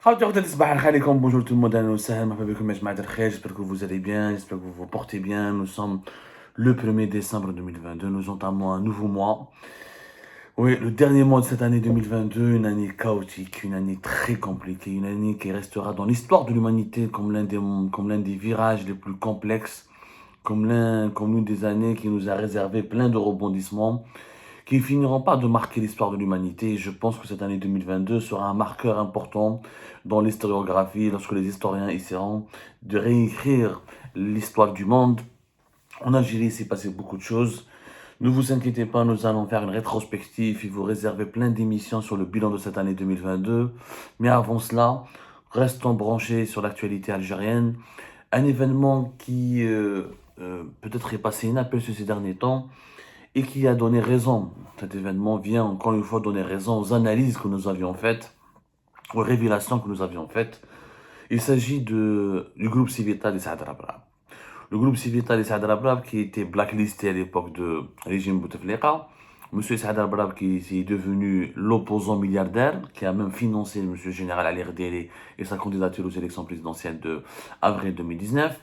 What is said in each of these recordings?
Bonjour tout le monde, j'espère que vous allez bien, j'espère que vous vous portez bien. Nous sommes le 1er décembre 2022, nous entamons un nouveau mois. Oui, le dernier mois de cette année 2022, une année chaotique, une année très compliquée, une année qui restera dans l'histoire de l'humanité comme l'un des virages les plus complexes, comme l'une des années qui nous a réservé plein de rebondissements qui finiront pas de marquer l'histoire de l'humanité. Je pense que cette année 2022 sera un marqueur important dans l'historiographie lorsque les historiens essaieront de réécrire l'histoire du monde. En Algérie, il s'est passé beaucoup de choses. Ne vous inquiétez pas, nous allons faire une rétrospective et vous réserver plein d'émissions sur le bilan de cette année 2022. Mais avant cela, restons branchés sur l'actualité algérienne. Un événement qui peut-être est passé inaperçu ces derniers temps, et qui a donné raison. Cet événement vient encore une fois donner raison aux analyses que nous avions faites, aux révélations que nous avions faites. Il s'agit du groupe Civita des Saad Rabrab. Le groupe Civita des Saad Rabrab qui était blacklisté à l'époque de régime Bouteflika. Monsieur Saad Rabrab qui est devenu l'opposant milliardaire, qui a même financé Monsieur Général Ali Rderi et sa candidature aux élections présidentielles de avril 2019.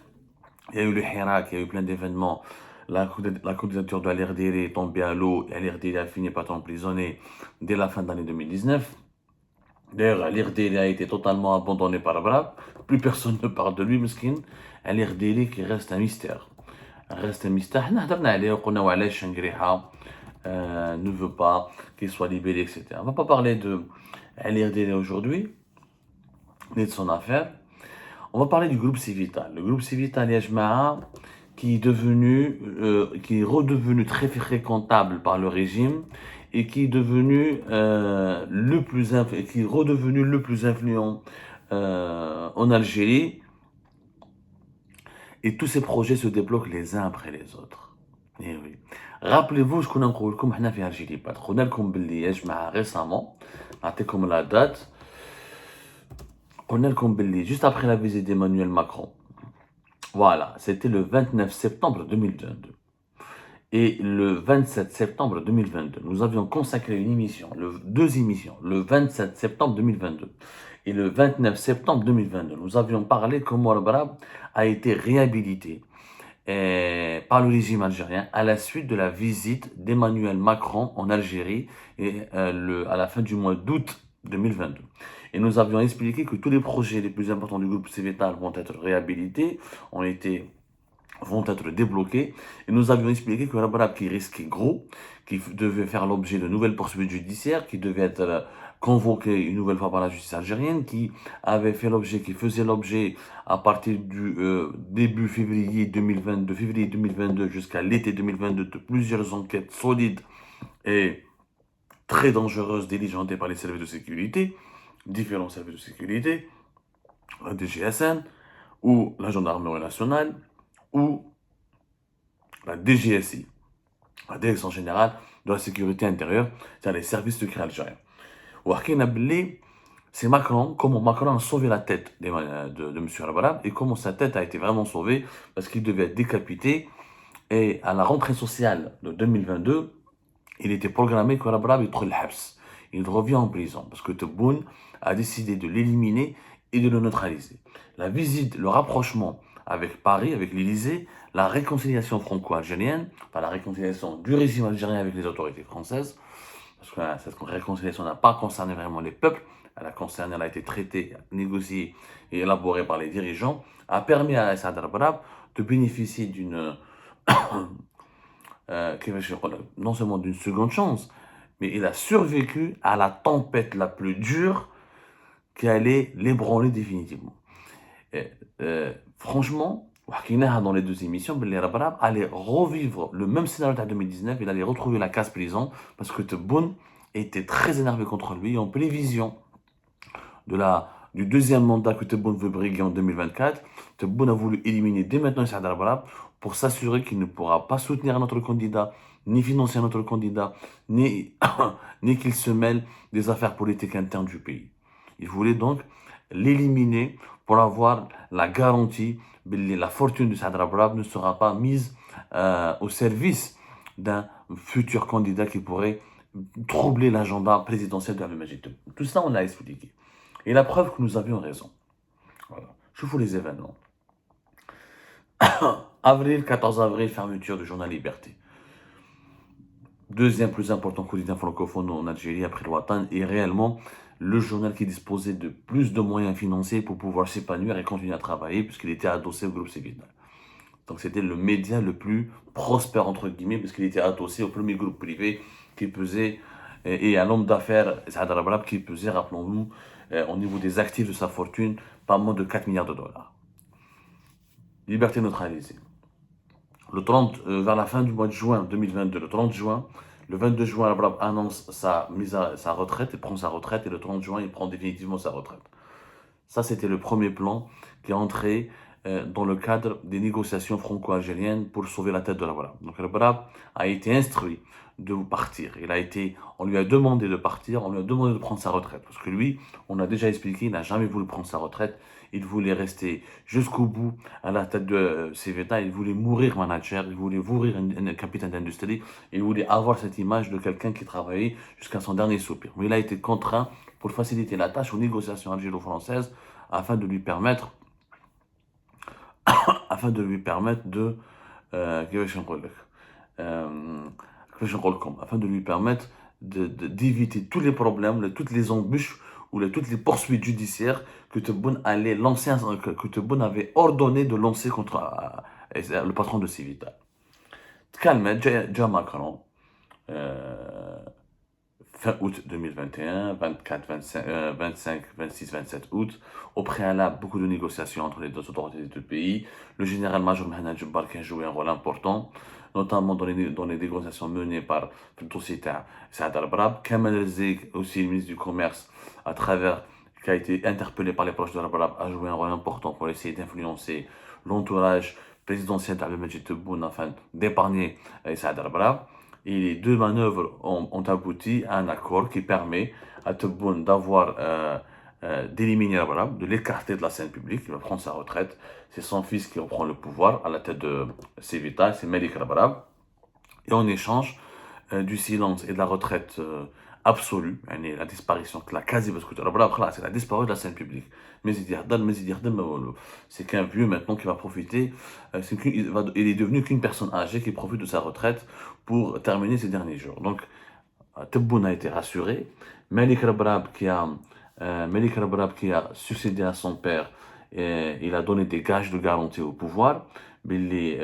Il y a eu le Hirak, il y a eu plein d'événements. La candidature de l'RDR est tombée à l'eau et l'RDR a fini par être emprisonné dès la fin de l'année 2019. D'ailleurs, l'RDR a été totalement abandonné par Brab. Plus personne ne parle de lui, meskin. L'RDR qui reste un mystère. Reste un mystère. حنا هضرنا عليه وقلنا وعلاش شنقريحة ne veut pas qu'il soit libéré, etc. On va pas parler de l'RDR aujourd'hui, ni de son affaire. On va parler du groupe Civital. Le groupe Civital Yajmaa, qui est redevenu très fréquentable par le régime et qui est devenu qui est redevenu le plus influent en Algérie. Et tous ces projets se débloquent les uns après les autres. Et oui. Rappelez-vous ce qu'on a نقول لكم احنا في Algérie. قلنا لكم باللي يا جماعه récemment نعطيكم la date. قلنا لكم باللي juste après la visite d'Emmanuel Macron. Voilà, c'était le 29 septembre 2022. Et le 27 septembre 2022, nous avions consacré deux émissions, le 27 septembre 2022 et le 29 septembre 2022. Nous avions parlé comment le Brab a été réhabilité par le régime algérien à la suite de la visite d'Emmanuel Macron en Algérie et, à la fin du mois d'août 2022. Et nous avions expliqué que tous les projets les plus importants du groupe Cévetal vont être réhabilités, vont être débloqués. Et nous avions expliqué que Rabrab qui risquait gros, qui devait faire l'objet de nouvelles poursuites judiciaires, qui devait être convoqué une nouvelle fois par la justice algérienne, qui faisait l'objet à partir du début février 2022 jusqu'à l'été 2022 de plusieurs enquêtes solides et très dangereuses diligentées par les services de sécurité, différents services de sécurité, la DGSN ou la gendarmerie nationale, ou la DGSI, la Direction générale de la sécurité intérieure, c'est-à-dire les services secrets algériens. C'est Macron, comment Macron a sauvé la tête de M. Rabrab et comment sa tête a été vraiment sauvée parce qu'il devait être décapité. Et à la rentrée sociale de 2022, il était programmé que Rabrab il revient en prison parce que Tebboune a décidé de l'éliminer et de le neutraliser. La visite, le rapprochement avec Paris, avec l'Élysée, la réconciliation franco-algérienne, enfin la réconciliation du régime algérien avec les autorités françaises, parce que cette réconciliation n'a pas concerné vraiment les peuples, elle a été traitée, négociée et élaborée par les dirigeants, a permis à Saad Rabrab de bénéficier d'une non seulement d'une seconde chance, mais il a survécu à la tempête la plus dure qui allait l'ébranler définitivement. Et, franchement, dans les deux émissions, les Rabrab allait revivre le même scénario de 2019, il allait retrouver la case prison parce que Tebboune était très énervé contre lui en prévision du deuxième mandat que Tebboune veut briguer en 2024. Tebboune a voulu éliminer dès maintenant Saad Rabrab pour s'assurer qu'il ne pourra pas soutenir notre candidat, ni financer notre candidat, ni qu'il se mêle des affaires politiques internes du pays. Il voulait donc l'éliminer pour avoir la garantie que la fortune de Saad Rabrab ne sera pas mise au service d'un futur candidat qui pourrait troubler l'agenda présidentiel de Abdelmajid Tebboune. Tout ça, on l'a expliqué. Et la preuve que nous avions raison. Voilà. Je vous les événements. Avril, 14 avril, fermeture du journal Liberté. Deuxième plus important quotidien francophone en Algérie après le Watan, et réellement le journal qui disposait de plus de moyens financiers pour pouvoir s'épanouir et continuer à travailler puisqu'il était adossé au groupe Civita. Donc c'était le média le plus prospère entre guillemets puisqu'il était adossé au premier groupe privé qui pesait et à l'homme d'affaires Saad Rabrab qui pesait, rappelons-nous, au niveau des actifs de sa fortune, pas moins de 4 milliards de dollars. Liberté neutralisée. Le 30, vers la fin du mois de juin 2022, le 30 juin, le 22 juin, Rabrab annonce sa retraite, il prend sa retraite, et le 30 juin, il prend définitivement sa retraite. Ça, c'était le premier plan qui est entré dans le cadre des négociations franco-algériennes pour sauver la tête de Rabrab. Donc Rabrab a été instruit de partir. On lui a demandé de partir, on lui a demandé de prendre sa retraite. Parce que lui, on a déjà expliqué, il n'a jamais voulu prendre sa retraite. Il voulait rester jusqu'au bout à la tête de Civita. Il voulait mourir manager, il voulait mourir un capitaine d'industrie. Il voulait avoir cette image de quelqu'un qui travaillait jusqu'à son dernier soupir. Mais il a été contraint pour faciliter la tâche aux négociations algéro-françaises afin de lui permettre d'éviter tous les problèmes, toutes les embûches ou toutes les poursuites judiciaires que Tebboune allait lancer, que Tebboune avait ordonné de lancer contre le patron de Civita. Calme, déjà Macron, fin août 2021, 24, 25, 26, 27 août. Au préalable, beaucoup de négociations entre les deux autorités des deux pays. Le général-major Mohamed Jebbar qui a joué un rôle important, notamment dans les négociations menées par le dossier Saad Rabrab. Kamel El-Zik, aussi le ministre du Commerce, qui a été interpellé par les proches de Rabrab, a joué un rôle important pour essayer d'influencer l'entourage présidentiel d'Abdelmajid Tebboune afin d'épargner Saad Rabrab. Et les deux manœuvres ont abouti à un accord qui permet à Tebboune d'éliminer Rabrab, de l'écarter de la scène publique. Il va prendre sa retraite. C'est son fils qui reprend le pouvoir à la tête de Civita, c'est Melik Rabrab. Et en échange du silence et de la retraite absolue, la disparition, la quasi, parce que Rabrab, c'est la disparu de la scène publique. Mais c'est qu'un vieux maintenant qui va profiter, il est devenu qu'une personne âgée qui profite de sa retraite pour terminer ses derniers jours. Donc, Tebboune a été rassuré. Melik Rabrab qui a succédé à son père, il a donné des gages de garantie au pouvoir. Mais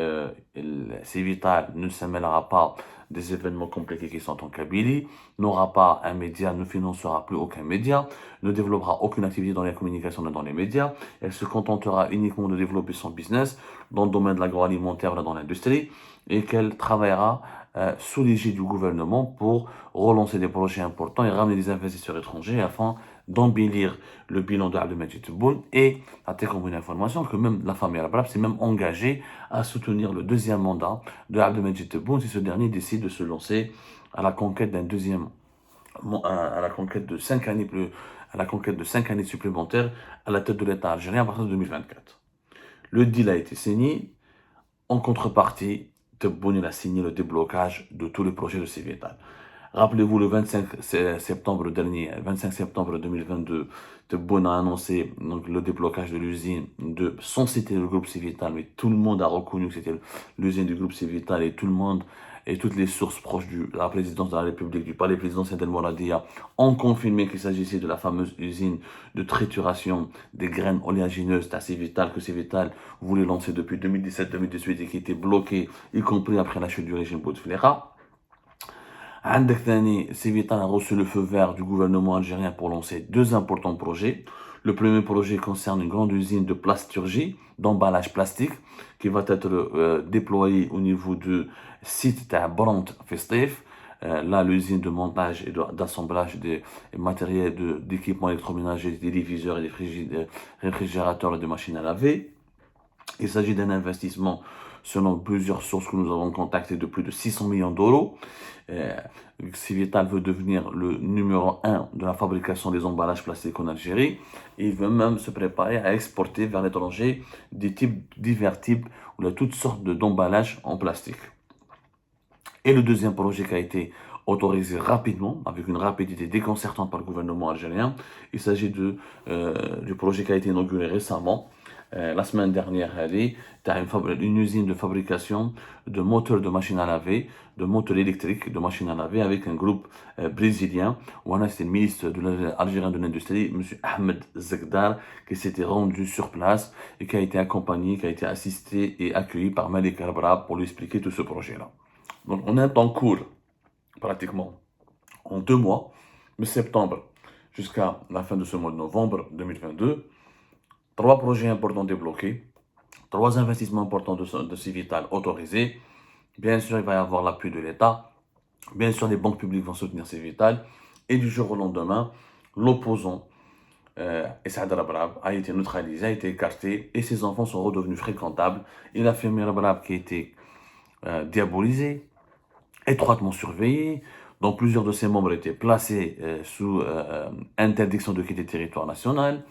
Civita ne se mêlera pas des événements compliqués qui sont en Kabylie, n'aura pas un média, ne financera plus aucun média, ne développera aucune activité dans les communications et dans les médias. Elle se contentera uniquement de développer son business dans le domaine de l'agroalimentaire ou dans l'industrie, et qu'elle travaillera sous l'égide du gouvernement pour relancer des projets importants et ramener des investisseurs étrangers afin d'embellir le bilan de Abdelmajid Tebboune. Et à tes comme une information que même la famille Rabrab s'est même engagée à soutenir le deuxième mandat de Abdelmajid Tebboune si ce dernier décide de se lancer à la conquête à la conquête de 5 années supplémentaires à la tête de l'État algérien à partir de 2024. Le deal a été signé. En contrepartie, Tebboune a signé le déblocage de tous les projets de Civita. Rappelez-vous, le 25 septembre 2022, Tebboune a annoncé donc, le déblocage de l'usine sans citer le groupe Civita, mais tout le monde a reconnu que c'était l'usine du groupe Civita et tout le monde et toutes les sources proches de la présidence de la République, du palais présidentiel d'El Mouradia, ont confirmé qu'il s'agissait de la fameuse usine de trituration des graines oléagineuses d'Acivital que Civital voulait lancer depuis 2017-2018 et qui était bloquée, y compris après la chute du régime Bouteflika. عندك ثاني Civital a reçu le feu vert du gouvernement algérien pour lancer deux importants projets. Le premier projet concerne une grande usine de plasturgie, d'emballage plastique, qui va être déployée au niveau du site de Brant Festif. Là, l'usine de montage et d'assemblage des matériels d'équipements électroménagers, des téléviseurs et des réfrigérateurs et des machines à laver. Il s'agit d'un investissement, selon plusieurs sources que nous avons contactées, de plus de 600 millions d'euros. Civital veut devenir le numéro 1 de la fabrication des emballages plastiques en Algérie. Et il veut même se préparer à exporter vers l'étranger divers types ou toutes sortes d'emballages en plastique. Et le deuxième projet qui a été autorisé rapidement, avec une rapidité déconcertante par le gouvernement algérien. Il s'agit du projet qui a été inauguré récemment, la semaine dernière. Tu as une usine de fabrication de moteurs de machines à laver, de moteurs électriques de machines à laver, avec un groupe brésilien. C'est le ministre algérien de l'Industrie, M. Ahmed Zegdar, qui s'était rendu sur place et qui a été accompagné, qui a été assisté et accueilli par Malik Arbrab pour lui expliquer tout ce projet-là. Donc on a un temps court, pratiquement en 2 mois, de septembre jusqu'à la fin de ce mois de novembre 2022, 3 projets importants débloqués, 3 investissements importants de Civital autorisés. Bien sûr, il va y avoir l'appui de l'État. Bien sûr, les banques publiques vont soutenir Civital. Et du jour au lendemain, l'opposant, Saad Rabrab, a été neutralisé, a été écarté, et ses enfants sont redevenus fréquentables. Il a fait Rabrab qui a été diabolisé, étroitement surveillé, dont plusieurs de ses membres étaient placés sous interdiction de quitter le territoire national.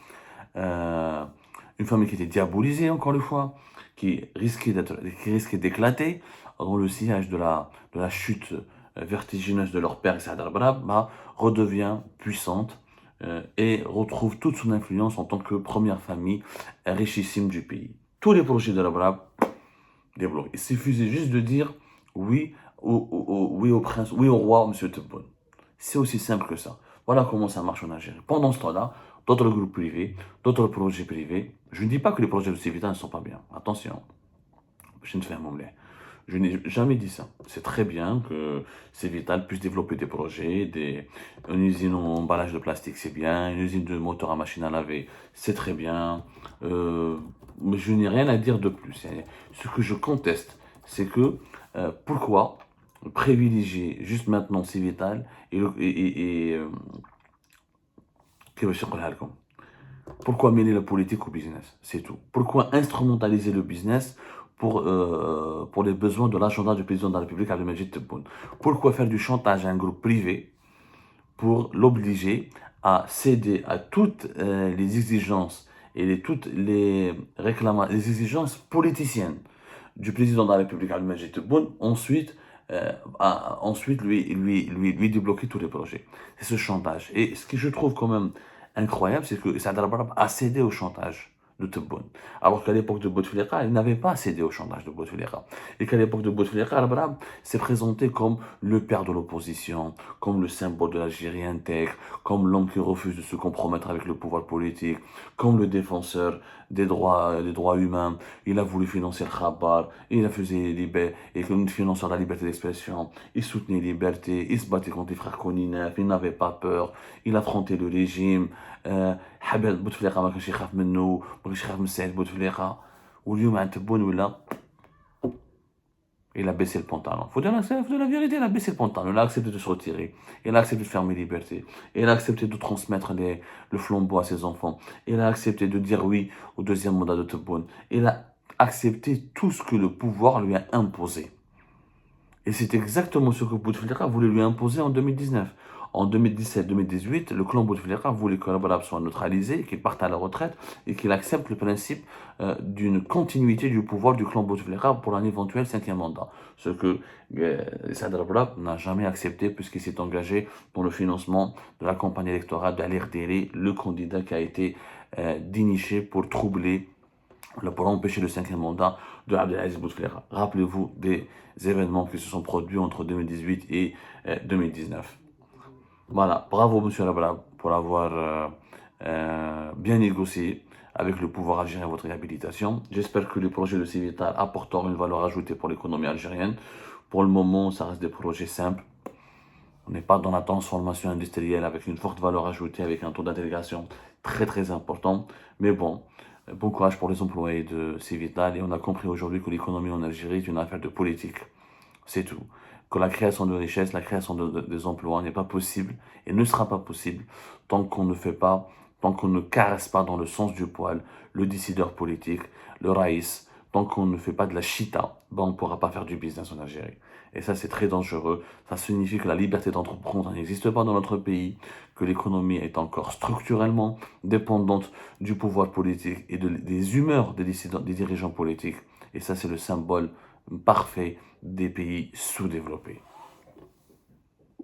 Une famille qui était diabolisée, encore une fois, qui risquait d'éclater dans le sillage de la chute vertigineuse de leur père, Saad Rabrab, redevient puissante et retrouve toute son influence en tant que première famille richissime du pays. Tous les projets de Rabrab débloqués. Il suffisait juste de dire oui oui au prince, oui au roi, M. Tebboune. C'est aussi simple que ça. Voilà comment ça marche en Algérie. Pendant ce temps-là, d'autres groupes privés, d'autres projets privés. Je ne dis pas que les projets de Civital ne sont pas bien. Attention, je n'ai jamais dit ça. C'est très bien que Civital puisse développer des projets, une usine en emballage de plastique, c'est bien, une usine de moteur à machine à laver, c'est très bien. Mais je n'ai rien à dire de plus. Ce que je conteste, c'est que pourquoi privilégier juste maintenant Civital pourquoi mêler la politique au business? C'est tout. Pourquoi instrumentaliser le business pour les besoins de l'agenda du président de la République, Abdelmajid Tebboune? Pourquoi faire du chantage à un groupe privé pour l'obliger à céder à toutes les exigences et toutes les exigences politiciennes du président de la République, Abdelmajid Tebboune, ensuite lui débloquer tous les projets? C'est ce chantage. Et ce que je trouve quand même incroyable, c'est que Saad Rabrab a cédé au chantage de Tebboune. Alors qu'à l'époque de Bouteflika, il n'avait pas cédé au chantage de Bouteflika. Et qu'à l'époque de Bouteflika, Rabrab s'est présenté comme le père de l'opposition, comme le symbole de l'Algérie intègre, comme l'homme qui refuse de se compromettre avec le pouvoir politique, comme le défenseur des droits humains. Il a voulu financer le Khabar, il a fait et comme financeur de la liberté d'expression, il soutenait les libertés, il se battait contre les frères Koninev, il n'avait pas peur, il affrontait le régime. حبل بوتفليقه ما كانش يخاف منه، ما كانش يخاف من سعيد بوتفليقه، واليوم عند تبون ولا il a baissé le pantalon. Faut dire la vérité, il a baissé le pantalon, il a accepté de se retirer, il a accepté de fermer liberté, il a accepté de transmettre le flambeau à ses enfants, il a accepté de dire oui au deuxième mandat de Tebboune, il a accepté tout ce que le pouvoir lui a imposé. Et c'est exactement ce que Bouteflika voulait lui imposer en 2019. En 2017-2018, le clan Bouteflika voulait que Rabrab soit neutralisé, qu'il parte à la retraite et qu'il accepte le principe d'une continuité du pouvoir du clan Bouteflika pour un éventuel 5e mandat. Ce que Saad Rabrab n'a jamais accepté puisqu'il s'est engagé dans le financement de la campagne électorale d'Al-Erdélé, le candidat qui a été déniché pour troubler, pour empêcher le 5e mandat de Abdelaziz Bouteflika. Rappelez-vous des événements qui se sont produits entre 2018 et 2019. Voilà, bravo Monsieur Rabrab pour avoir bien négocié avec le pouvoir algérien votre réhabilitation. J'espère que les projets de Civital apporteront une valeur ajoutée pour l'économie algérienne. Pour le moment, ça reste des projets simples. On n'est pas dans la transformation industrielle avec une forte valeur ajoutée, avec un taux d'intégration très très important. Mais bon courage pour les employés de Civital. Et on a compris aujourd'hui que l'économie en Algérie est une affaire de politique. C'est tout. Que la création de richesses, la création des emplois n'est pas possible et ne sera pas possible tant qu'on ne caresse pas dans le sens du poil le décideur politique, le raïs, tant qu'on ne fait pas de la chita, on ne pourra pas faire du business en Algérie. Et ça, c'est très dangereux. Ça signifie que la liberté d'entreprendre n'existe pas dans notre pays, que l'économie est encore structurellement dépendante du pouvoir politique et des humeurs des dirigeants politiques. Et ça, c'est le symbole parfait des pays sous-développés.